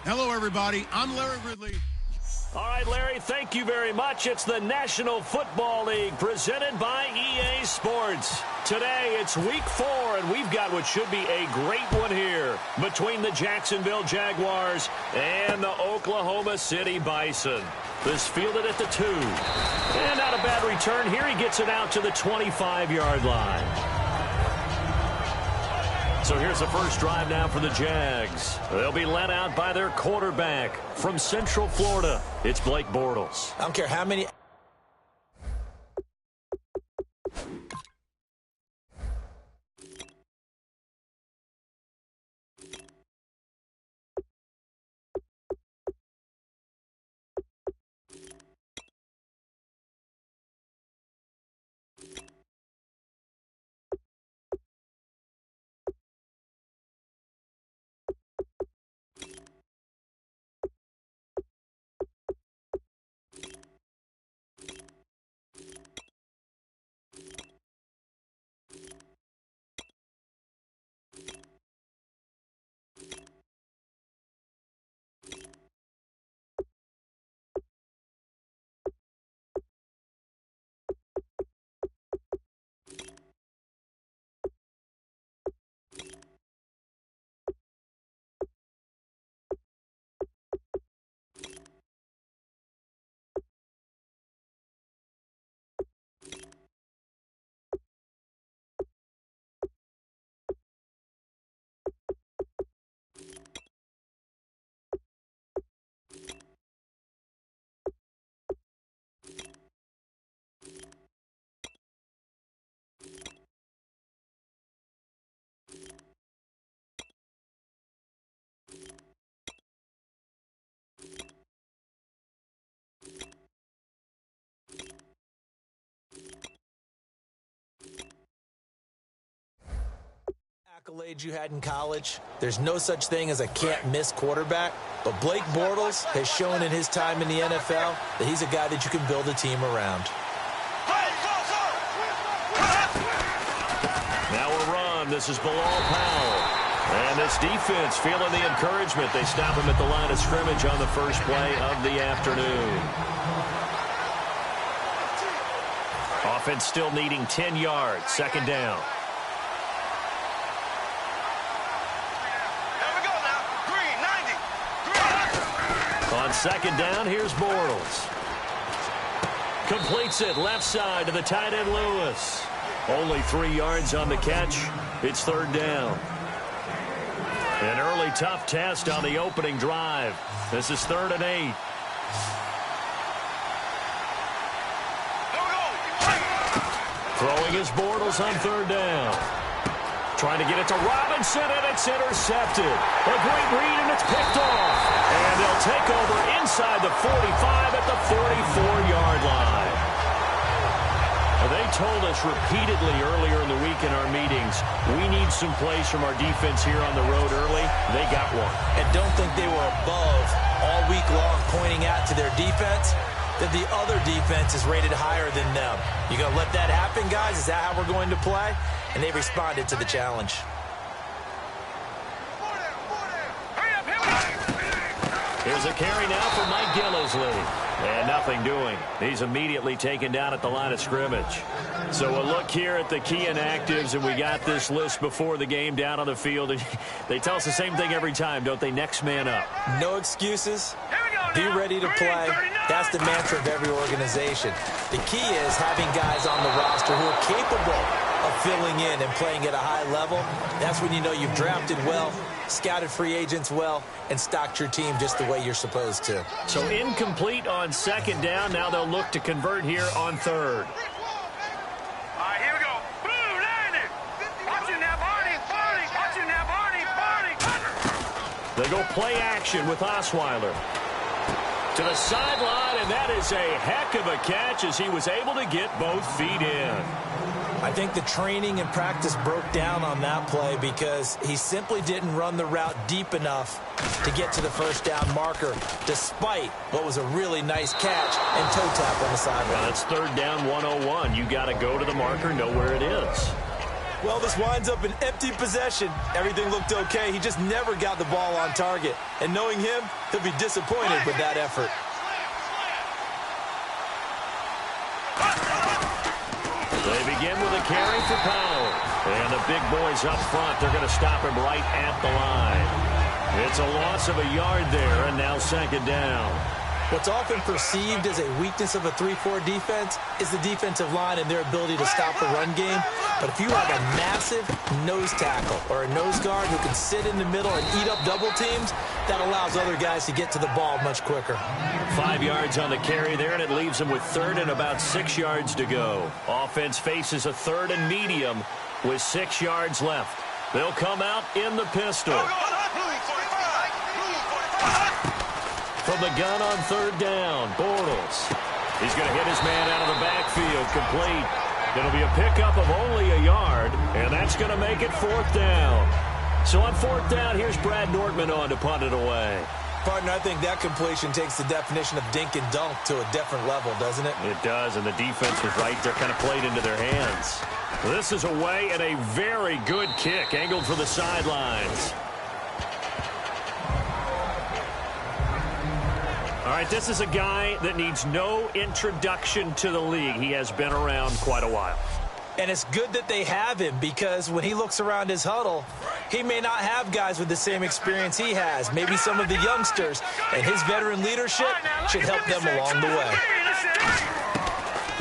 Hello, everybody. I'm Larry Ridley. All right, Larry, thank you very much. It's the National Football League presented by EA Sports. Today, it's Week 4, and we've got what should be a great one here between the Jacksonville Jaguars and the Oklahoma City Bison. This fielded at the 2. And not a bad return here. He gets it out to the 25-yard line. So here's the first drive now for the Jags. They'll be led out by their quarterback from Central Florida. It's Blake Bortles. I don't care how many... accolades you had in college. There's no such thing as a can't-miss quarterback. But Blake Bortles has shown in his time in the NFL that he's a guy that you can build a team around. Now a run. This is Bilal Powell. And this defense feeling the encouragement. They stop him at the line of scrimmage on the first play of the afternoon. Offense still needing 10 yards. Second down. On second down, here's Bortles. Completes it left side to the tight end Lewis. Only 3 yards on the catch. It's third down. An early tough test on the opening drive. This is 3rd and 8. Throwing his Bortles on third down. Trying to get it to Robinson, and it's intercepted. A great read, and it's picked off. And they'll take over inside the 45 at the 44-yard line. They told us repeatedly earlier in the week in our meetings, we need some plays from our defense here on the road early. They got one. And don't think they were above all week long pointing out to their defense that the other defense is rated higher than them. You going to let that happen, guys? Is that how we're going to play? And they responded to the challenge. Here's a carry now for Mike Gillislee. And nothing doing. He's immediately taken down at the line of scrimmage. So a look here at the key inactives, and we got this list before the game down on the field. And they tell us the same thing every time, don't they? Next man up. No excuses. Be ready to play. That's the mantra of every organization. The key is having guys on the roster who are capable of filling in and playing at a high level. That's when you know you've drafted well, scouted free agents well, and stocked your team just the way you're supposed to. So incomplete on second down. Now they'll look to convert here on third. All right, here we go. Boom, 90. Watching that Barney. Watching that Barney. They go play action with Osweiler. To the sideline, and that is a heck of a catch as he was able to get both feet in. I think the training and practice broke down on that play because he simply didn't run the route deep enough to get to the first down marker, despite what was a really nice catch and toe tap on the sideline. Well, it's third down 101. You got to go to the marker, know where it is. Well, this winds up an empty possession. Everything looked okay. He just never got the ball on target. And knowing him, he'll be disappointed with that effort. They begin with a carry for Powell. And the big boys up front, they're going to stop him right at the line. It's a loss of a yard there, and now second down. What's often perceived as a weakness of a 3-4 defense is the defensive line and their ability to stop the run game. But if you have a massive nose tackle or a nose guard who can sit in the middle and eat up double teams, that allows other guys to get to the ball much quicker. 5 yards on the carry there, and it leaves them with third and about 6 yards to go. Offense faces a third and medium with 6 yards left. They'll come out in the pistol. From the gun on third down, Bortles. He's going to hit his man out of the backfield, complete. It'll be a pickup of only a yard, and that's going to make it fourth down. So on fourth down, here's Brad Nortman on to punt it away. Partner, I think that completion takes the definition of dink and dunk to a different level, doesn't it? It does, and the defense was right there, kind of played into their hands. This is away and a very good kick, angled for the sidelines. All right, this is a guy that needs no introduction to the league. He has been around quite a while. And it's good that they have him, because when he looks around his huddle, he may not have guys with the same experience he has, maybe some of the youngsters, and his veteran leadership should help them along the way.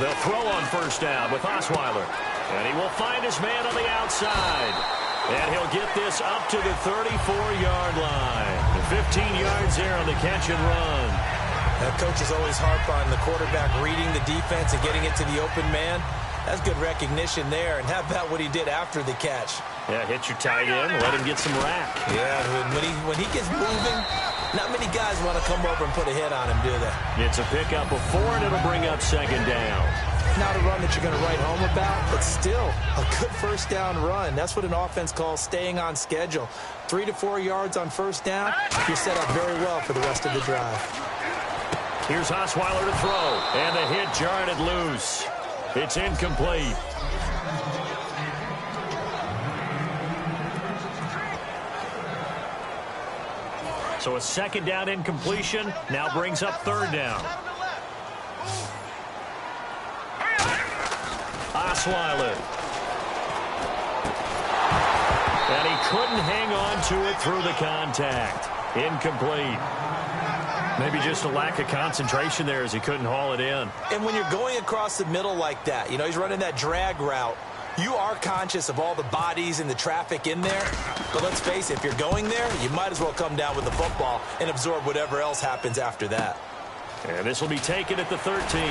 They'll throw on first down with Osweiler, and he will find his man on the outside. And he'll get this up to the 34-yard line. 15 yards there on the catch and run. Coaches always harp on the quarterback reading the defense and getting it to the open man. That's good recognition there. And how about what he did after the catch? Yeah, hit your tight end, let him get some rack. Yeah, when he gets moving, not many guys want to come over and put a hit on him, do they? It's a pickup of 4, and it'll bring up second down. Not a run that you're going to write home about, but still a good first down run. That's what an offense calls staying on schedule. 3 to 4 yards on first down, you're set up very well for the rest of the drive. Here's Osweiler to throw, and the hit jarred it loose. It's incomplete. So a second down incompletion now brings up third down. Osweiler. And he couldn't hang on to it through the contact. Incomplete. Maybe just a lack of concentration there as he couldn't haul it in. And when you're going across the middle like that, you know, he's running that drag route, you are conscious of all the bodies and the traffic in there. But let's face it, if you're going there, you might as well come down with the football and absorb whatever else happens after that. And this will be taken at the 13.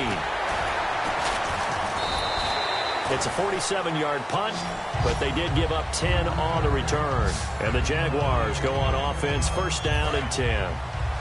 It's a 47-yard punt, but they did give up 10 on the return. And the Jaguars go on offense, first down and 10.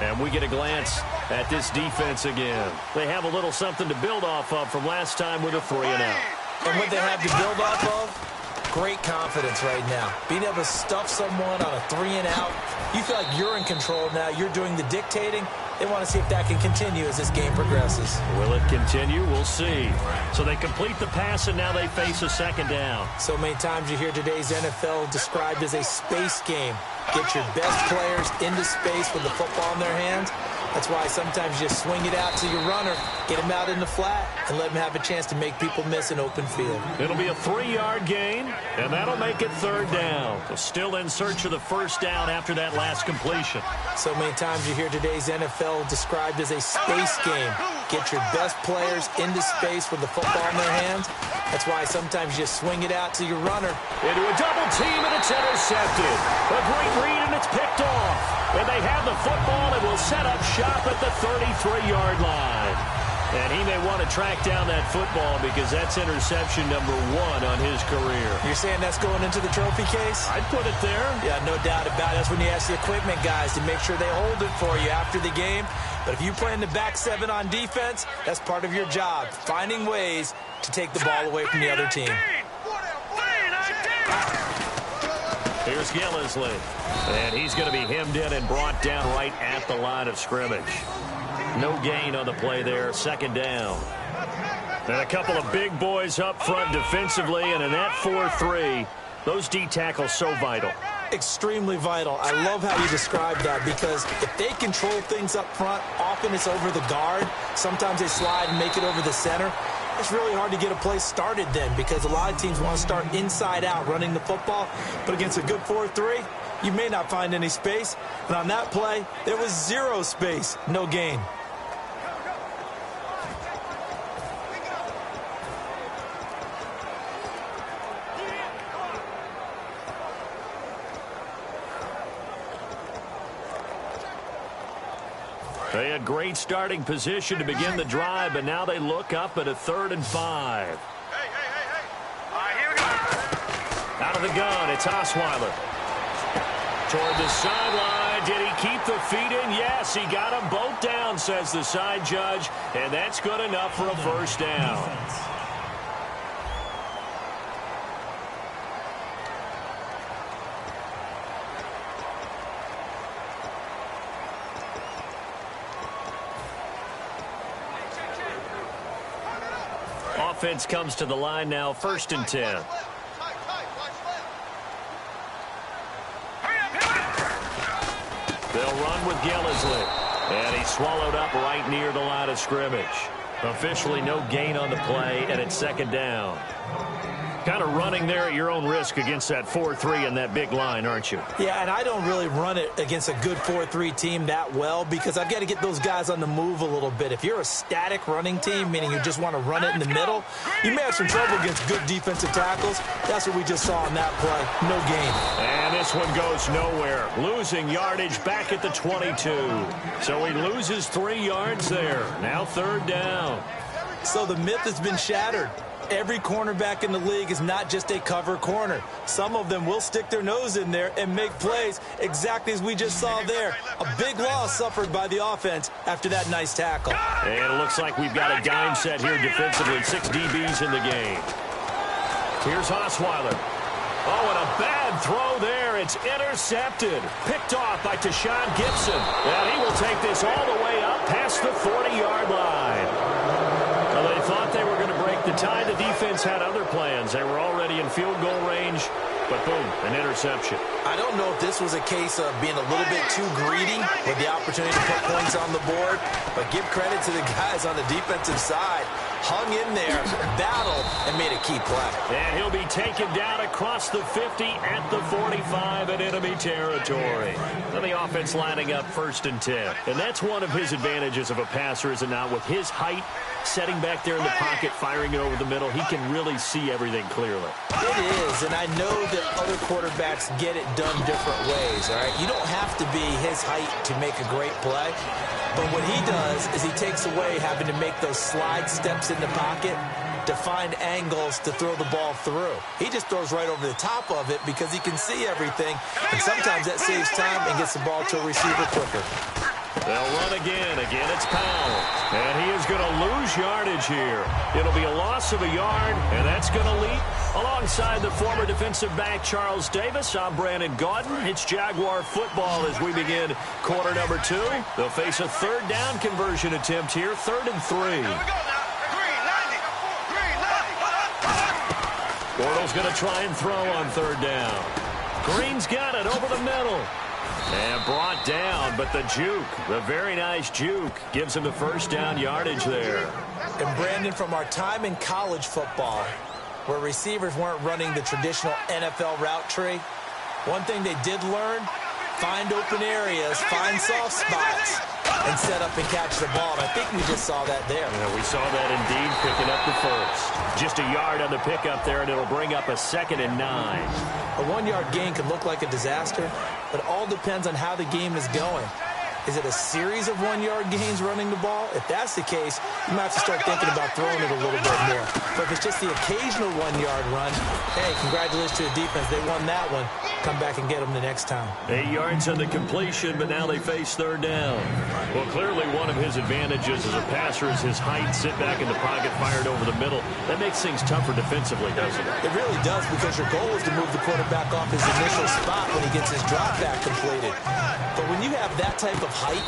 And we get a glance at this defense again. They have a little something to build off of from last time with a 3-and-out. And what they have to build off of, great confidence right now. Being able to stuff someone on a 3-and-out, you feel like you're in control now. You're doing the dictating. They want to see if that can continue as this game progresses. Will it continue? We'll see. So they complete the pass, and now they face a second down. So many times you hear today's NFL described as a space game. Get your best players into space with the football in their hands. That's why sometimes you just swing it out to your runner, get him out in the flat, and let him have a chance to make people miss an open field. It'll be a 3-yard gain, and that'll make it third down. So still in search of the first down after that last completion. So many times you hear today's NFL described as a space game. Get your best players into space with the football in their hands. That's why sometimes you swing it out to your runner. Into a double team, and it's intercepted. A great read, and it's picked off. And they have the football and will set up shop at the 33-yard line. And he may want to track down that football because that's interception number 1 on his career. You're saying that's going into the trophy case? I'd put it there. Yeah, no doubt about it. That's when you ask the equipment guys to make sure they hold it for you after the game. But if you play in the back 7 on defense, that's part of your job, finding ways to take the ball away from the other team. Here's Gillisley, and he's going to be hemmed in and brought down right at the line of scrimmage. No gain on the play there, second down. And a couple of big boys up front defensively, and in that 4-3, Those D tackles so vital. Extremely vital. I love how you described that, because if they control things up front, often it's over the guard. Sometimes they slide and make it over the center. It's really hard to get a play started then, because a lot of teams want to start inside out running the football. But against a good 4-3, you may not find any space. And on that play, there was zero space. No gain. They had great starting position to begin the drive, but now they look up at a 3rd and 5. Hey. All right, here we go. Out of the gun, it's Osweiler. Toward the sideline. Did he keep the feet in? Yes, he got them both down, says the side judge, and that's good enough for a first down. Offense comes to the line now, 1st and 10. They'll run with Gillisley. And he's swallowed up right near the line of scrimmage. Officially no gain on the play, and it's 2nd down. Kind of running there at your own risk against that 4-3 and that big line, aren't you? Yeah, and I don't really run it against a good 4-3 team that well, because I've got to get those guys on the move a little bit. If you're a static running team, meaning you just want to run it in the middle, you may have some trouble against good defensive tackles. That's what we just saw on that play. No gain. And this one goes nowhere. Losing yardage back at the 22. So he loses 3 yards there. Now 3rd down. So the myth has been shattered. Every cornerback in the league is not just a cover corner. Some of them will stick their nose in there and make plays exactly as we just saw there. A big loss suffered by the offense after that nice tackle. And it looks like we've got a dime set here defensively. 6 DBs in the game. Here's Osweiler. Oh, and a bad throw there. It's intercepted. Picked off by Tashawn Gibson. And he will take this all the way up past the 40-yard line. Well, they thought they were going to break the tie. The defense had other plans. They were already in field goal range, but boom, an interception. I don't know if this was a case of being a little bit too greedy with the opportunity to put points on the board, but give credit to the guys on the defensive side. Hung in there, battled, and made a key play. And he'll be taken down across the 50 at the 45 in enemy territory. Then the offense lining up 1st and 10. And that's one of his advantages of a passer, is it not? With his height, setting back there in the pocket, firing it over the middle, he can really see everything clearly. It is, and I know that other quarterbacks get it done different ways, all right? You don't have to be his height to make a great play. But what he does is he takes away having to make those slide steps in the pocket to find angles to throw the ball through. He just throws right over the top of it because he can see everything, and sometimes that saves time and gets the ball to a receiver quicker. They'll run again. Again, it's Powell. And he is going to lose yardage here. It'll be a loss of a yard, and that's going to lead. Alongside the former defensive back Charles Davis, I'm Brandon Gaudin. It's Jaguar football as we begin quarter number 2. They'll face a 3rd down conversion attempt here, 3rd and 3. Bortles going to try and throw on 3rd down. Green's got it over the middle. And brought down, but the juke, the very nice juke, gives him the 1st down yardage there. And Brandon, from our time in college football, where receivers weren't running the traditional NFL route tree, one thing they did learn, find open areas, find soft spots, and set up and catch the ball. And I think we just saw that there. Yeah, we saw that indeed, picking up the 1st. Just a yard on the pickup there, and it'll bring up a 2nd and 9. A 1-yard gain can look like a disaster, but it all depends on how the game is going. Is it a series of 1-yard gains running the ball? If that's the case, you might have to start thinking about throwing it a little bit more. But if it's just the occasional 1-yard run, hey, congratulations to the defense. They won that one. Come back and get them the next time. 8 yards on the completion, but now they face 3rd down. Well, clearly one of his advantages as a passer is his height. Sit back in the pocket, fired over the middle. That makes things tougher defensively, doesn't it? It really does, because your goal is to move the quarterback off his initial spot when he gets his drop back completed. But when you have that type of height,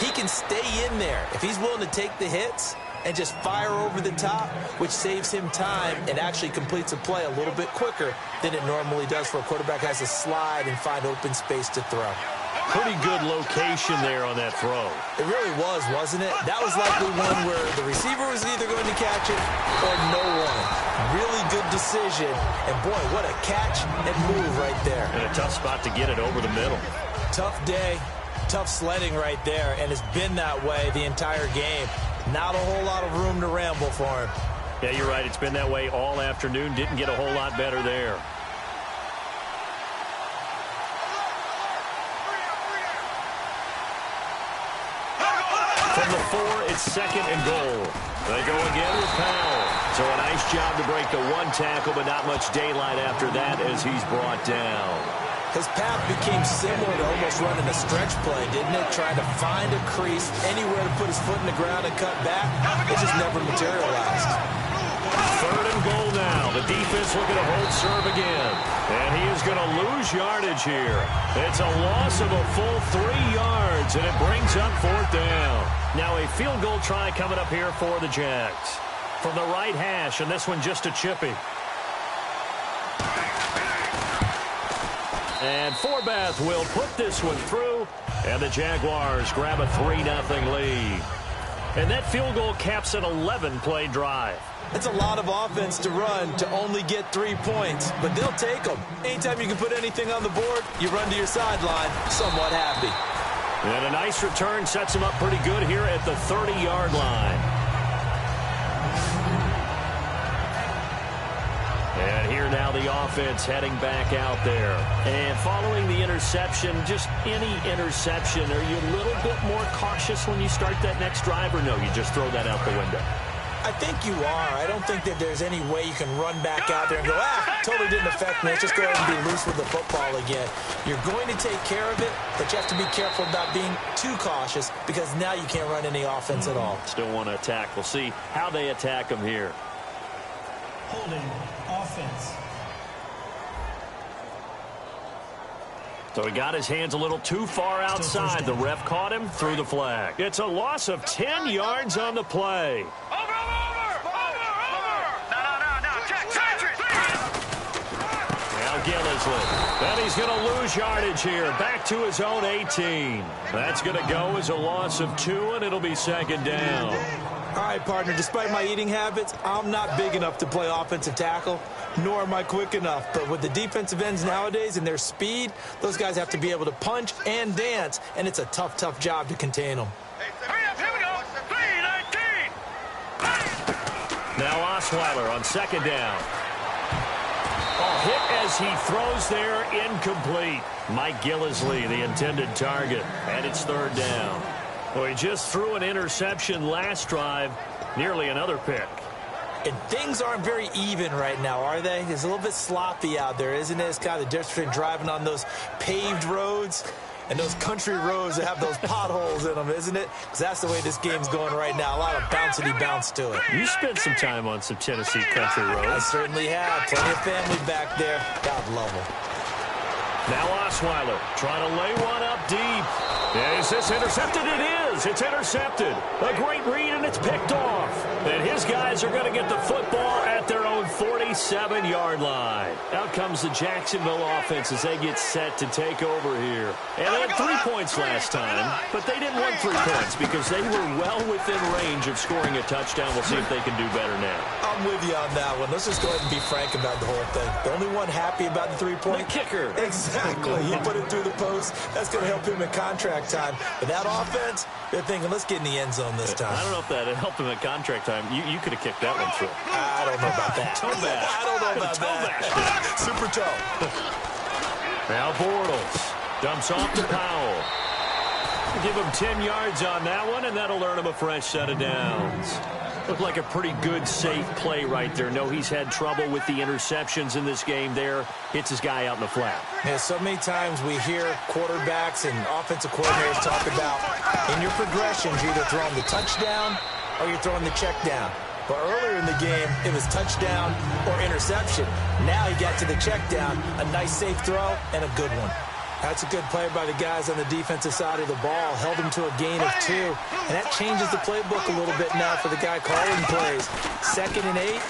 he can stay in there. If he's willing to take the hits, and just fire over the top, which saves him time and actually completes a play a little bit quicker than it normally does for a quarterback who has to slide and find open space to throw. Pretty good location there on that throw. It really was, wasn't it? That was likely one where the receiver was either going to catch it or no one. Really good decision. And, boy, what a catch and move right there. And a tough spot to get it over the middle. Tough day, tough sledding right there, and it's been that way the entire game. Not a whole lot of room to ramble for him. Yeah, you're right. It's been that way all afternoon. Didn't get a whole lot better there. From the 4, it's 2nd and goal. They go again with Powell. So a nice job to break the 1 tackle, but not much daylight after that as he's brought down. His path became similar to almost running a stretch play, didn't it? Trying to find a crease, anywhere to put his foot in the ground and cut back. It just never materialized. 3rd and goal now. The defense looking to hold serve again. And he is going to lose yardage here. It's a loss of a full 3 yards, and it brings up 4th down. Now a field goal try coming up here for the Jags. From the right hash, and this one just a chippy. And Forbath will put this one through, and the Jaguars grab a 3-0 lead. And that field goal caps an 11-play drive. It's a lot of offense to run to only get 3 points, but they'll take them. Anytime you can put anything on the board, you run to your sideline somewhat happy. And a nice return sets him up pretty good here at the 30-yard line. And here now the offense heading back out there. And following the interception, just any interception, are you a little bit more cautious when you start that next drive, or no, you just throw that out the window? I think you are. I don't think that there's any way you can run back out there and go, totally didn't affect me. Let's just go ahead and be loose with the football again. You're going to take care of it, but you have to be careful about being too cautious because now you can't run any offense at all. Still want to attack. We'll see how they attack him here. Holding offense. So he got his hands a little too far outside. The ref caught him, threw the flag. It's a loss of 10 yards on the play. Over! No. Check. Now Gillisley. And he's going to lose yardage here. Back to his own 18. That's going to go as a loss of 2, and it'll be 2nd down. All right, partner, despite my eating habits, I'm not big enough to play offensive tackle, nor am I quick enough. But with the defensive ends nowadays and their speed, those guys have to be able to punch and dance, and it's a tough job to contain them. Here we go. 3-19. Now Osweiler on 2nd down. Hit as he throws there, incomplete. Mike Gillisley, the intended target, and it's 3rd down. Well, he just threw an interception last drive, nearly another pick. And things aren't very even right now, are they? It's a little bit sloppy out there, isn't it? It's kind of the difference between driving on those paved roads and those country roads that have those potholes in them, isn't it? Because that's the way this game's going right now. A lot of bouncy bounce to it. You spent some time on some Tennessee country roads. I certainly have. Plenty of family back there. God love them. Now Osweiler trying to lay one up deep. Is this intercepted? It is. It's intercepted. A great read, and it's picked off. And his guys are going to get the football at their own 47-yard line. Out comes the Jacksonville offense as they get set to take over here. And they had 3 points last time, but they didn't want 3 points because they were well within range of scoring a touchdown. We'll see if they can do better now. I'm with you on that one. Let's just go ahead and be frank about the whole thing. The only one happy about the 3-point? The kicker. Exactly. He put it through the post. That's going to help him in contract time. But that offense, they're thinking, let's get in the end zone this time. I don't know if that helped him at contract time. You could have kicked that one through. I don't know about that. Toe bash. I don't know about that. Super toe. Now Bortles dumps off to Powell. Give him 10 yards on that one, and that'll earn him a fresh set of downs. Looked like a pretty good, safe play right there. No, he's had trouble with the interceptions in this game there. Hits his guy out in the flat. Yeah, so many times we hear quarterbacks and offensive coordinators talk about in your progressions, you're either throwing the touchdown or you're throwing the check down. But earlier in the game, it was touchdown or interception. Now he got to the check down, a nice safe throw, and a good one. That's a good play by the guys on the defensive side of the ball. Held them to a gain of 2. And that changes the playbook a little bit now for the guy calling plays. 2nd and 8.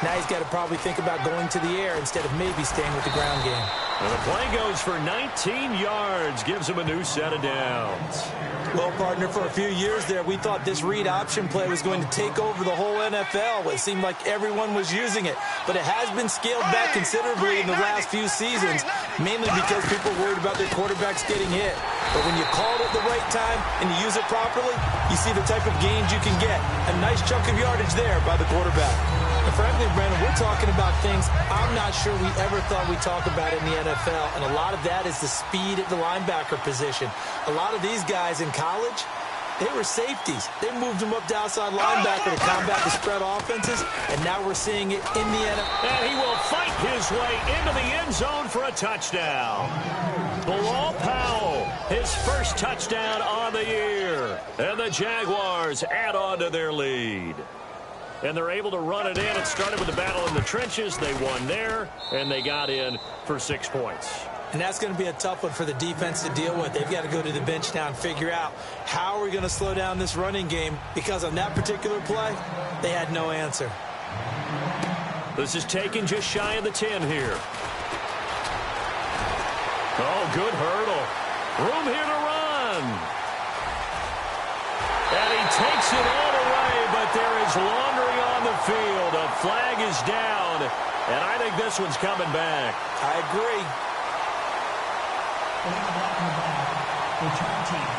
Now he's got to probably think about going to the air instead of maybe staying with the ground game. And the play goes for 19 yards. Gives him a new set of downs. Well, partner, for a few years there, we thought this read option play was going to take over the whole NFL. It seemed like everyone was using it. But it has been scaled back considerably in the last few seasons, mainly because people are worried about their quarterbacks getting hit. But when you call it at the right time and you use it properly, you see the type of gains you can get. A nice chunk of yardage there by the quarterback. And frankly, Brandon, we're talking about things I'm not sure we ever thought we'd talk about in the NFL. And a lot of that is the speed at the linebacker position. A lot of these guys in college, they were safeties. They moved them up to outside linebacker to combat the spread offenses. And now we're seeing it in the NFL. And he will fight his way into the end zone for a touchdown. Bilal Powell, his first touchdown on the year. And the Jaguars add on to their lead. And they're able to run it in. It started with the battle in the trenches. They won there, and they got in for 6 points. And that's going to be a tough one for the defense to deal with. They've got to go to the bench now and figure out how are we going to slow down this running game, because on that particular play, they had no answer. This is taken just shy of the 10 here. Oh, good hurdle. Room here to run. And he takes it all the way, but there is laundry on the field. A flag is down, and I think this one's coming back. I agree. Return team.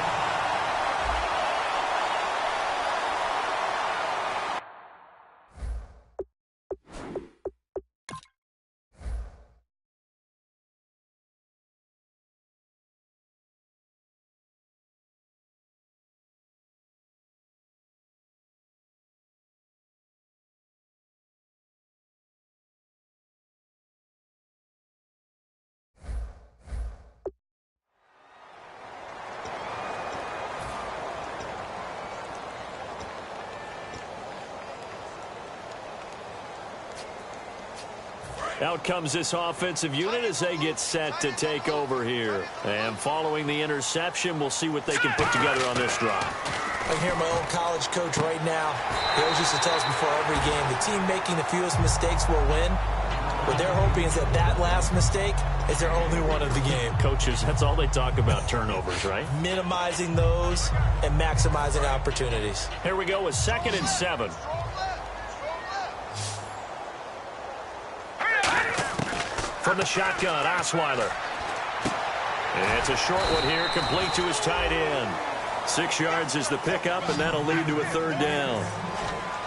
Out comes this offensive unit as they get set to take over here. And following the interception, we'll see what they can put together on this drive. I can hear my old college coach right now. He always used to tell us before every game, the team making the fewest mistakes will win. What they're hoping is that that last mistake is their only one of the game. Coaches, that's all they talk about, turnovers, right? Minimizing those and maximizing opportunities. Here we go with 2nd and 7. From the shotgun, Osweiler. And it's a short one here, complete to his tight end. 6 yards is the pickup, and that'll lead to a 3rd down.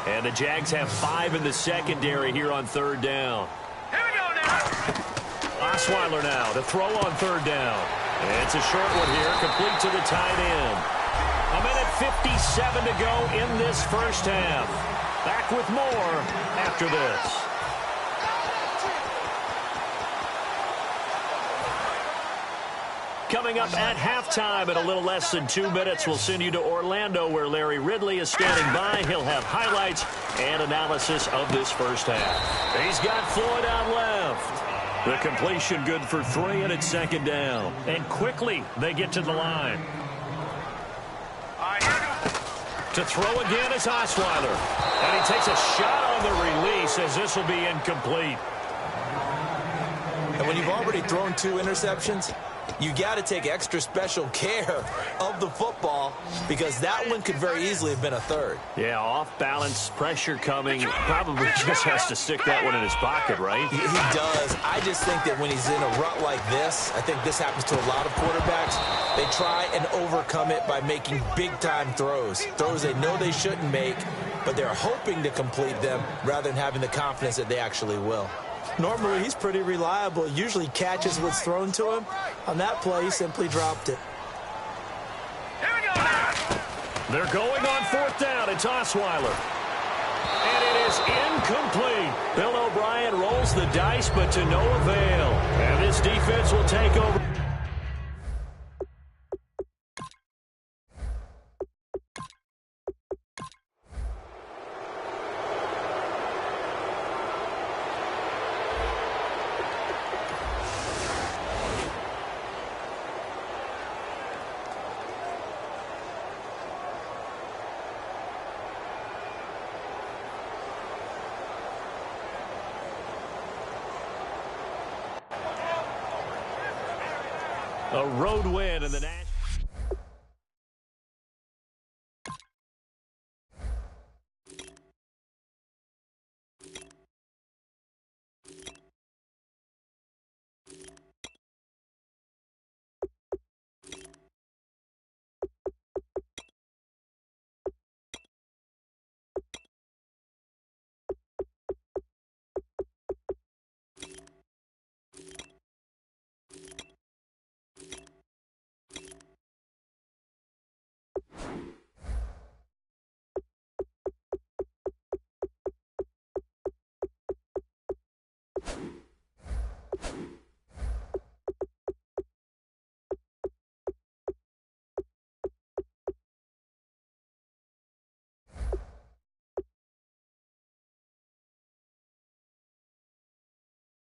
And the Jags have 5 in the secondary here on 3rd down. Here we go now. Osweiler now to throw on 3rd down. And it's a short one here, complete to the tight end. A minute 57 to go in this first half. Back with more after this. Coming up at halftime in a little less than 2 minutes, we'll send you to Orlando where Larry Ridley is standing by. He'll have highlights and analysis of this first half. He's got Floyd out left. The completion good for 3, and it's 2nd down. And quickly they get to the line. To throw again is Osweiler. And he takes a shot on the release as this will be incomplete. And when you've already thrown 2 interceptions, you got to take extra special care of the football, because that one could very easily have been a 3rd. Yeah, off balance, pressure coming. Probably just has to stick that one in his pocket, right? He does. I just think that when he's in a rut like this, I think this happens to a lot of quarterbacks, they try and overcome it by making big-time throws. Throws they know they shouldn't make, but they're hoping to complete them rather than having the confidence that they actually will. Normally, he's pretty reliable. Usually catches what's thrown to him. On that play, he simply dropped it. Here we go now. They're going on 4th down. It's Osweiler. And it is incomplete. Bill O'Brien rolls the dice, but to no avail. And this defense will take over. A road win in the National.